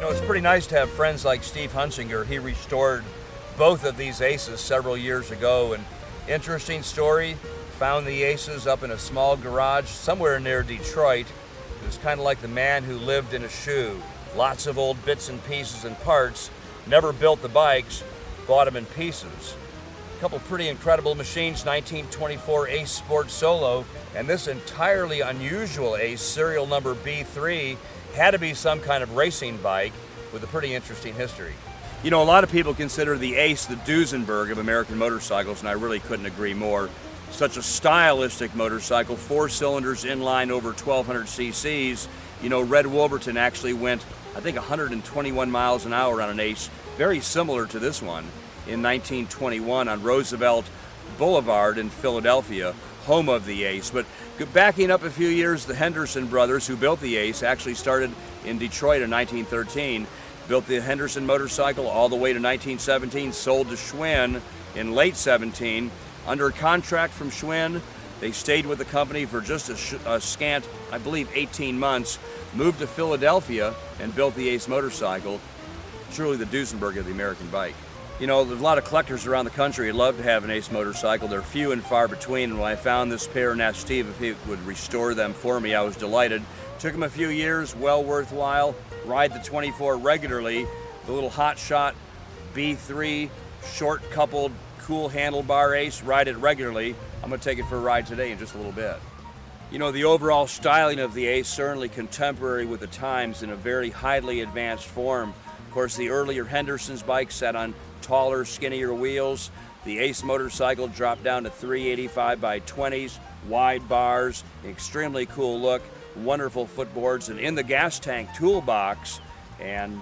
It's pretty nice to have friends like Steve Hunsinger. He restored both of these Aces several years ago, and interesting story, found the Aces up in a small garage somewhere near Detroit. It was kind of like the man who lived in a shoe. Lots of old bits and pieces and parts, never built the bikes, bought them in pieces. A couple pretty incredible machines, 1924 Ace Sport Solo, and this entirely unusual Ace, serial number B3, had to be some kind of racing bike with a pretty interesting history. A lot of people consider the Ace the Duesenberg of American motorcycles, and I really couldn't agree more. Such a stylistic motorcycle, 4 cylinders, inline, over 1,200 cc's. Red Wolverton actually went, I think, 121 miles an hour on an Ace, very similar to this one, in 1921 on Roosevelt Boulevard in Philadelphia, home of the Ace. But backing up a few years, the Henderson brothers, who built the Ace, actually started in Detroit in 1913, built the Henderson motorcycle all the way to 1917, sold to Schwinn in late 17. Under contract from Schwinn, they stayed with the company for just a scant, I believe, 18 months, moved to Philadelphia and built the Ace motorcycle, truly the Duesenberg of the American bike. There's a lot of collectors around the country who love to have an Ace motorcycle. They're few and far between, and when I found this pair and asked Steve if he would restore them for me, I was delighted. Took him a few years, well worthwhile. Ride the 24 regularly, the little Hot Shot B3, short coupled, cool handlebar Ace, ride it regularly. I'm going to take it for a ride today in just a little bit. The overall styling of the Ace, certainly contemporary with the times, in a very highly advanced form. Of course, the earlier Henderson's bikes sat on taller, skinnier wheels. The Ace motorcycle dropped down to 385 by 20s, wide bars, extremely cool look, wonderful footboards, and in the gas tank toolbox, and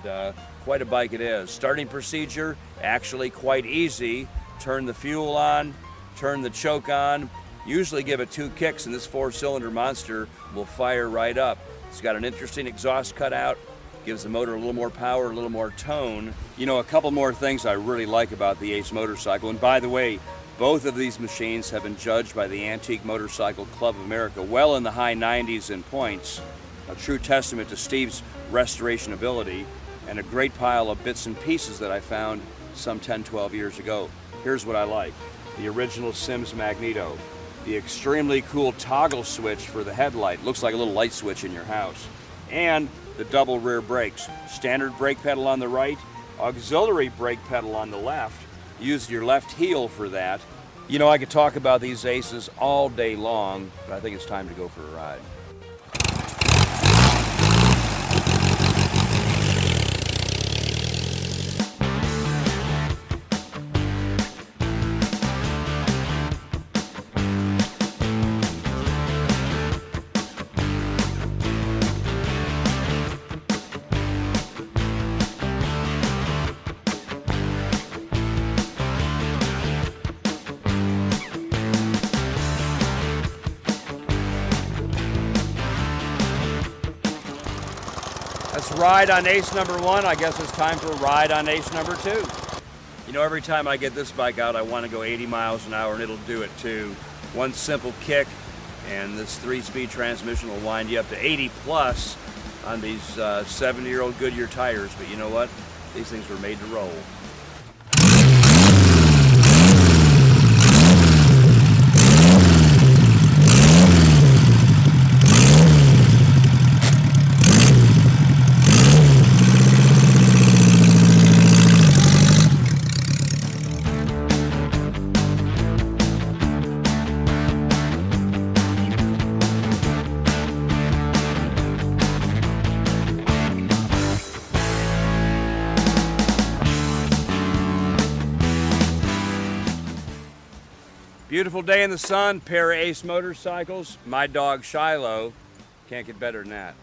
quite a bike it is. Starting procedure, actually quite easy. Turn the fuel on, turn the choke on, usually give it 2 kicks, and this 4-cylinder monster will fire right up. It's got an interesting exhaust cutout, gives the motor a little more power, a little more tone. A couple more things I really like about the Ace motorcycle, and by the way, both of these machines have been judged by the Antique Motorcycle Club of America well in the high 90s in points, a true testament to Steve's restoration ability, and a great pile of bits and pieces that I found some 10-12 years ago. Here's what I like: the original Sims Magneto, the extremely cool toggle switch for the headlight, looks like a little light switch in your house, and the double rear brakes. Standard brake pedal on the right, auxiliary brake pedal on the left. Use your left heel for that. I could talk about these Aces all day long, but I think it's time to go for a ride. That's ride on Ace number 1. I guess it's time for a ride on Ace number 2. Every time I get this bike out, I want to go 80 miles an hour, and it'll do it too. One simple kick, and this 3-speed transmission will wind you up to 80 plus on these 70-year-old Goodyear tires. But you know what? These things were made to roll. Beautiful day in the sun, pair of Ace motorcycles, my dog Shiloh. Can't get better than that.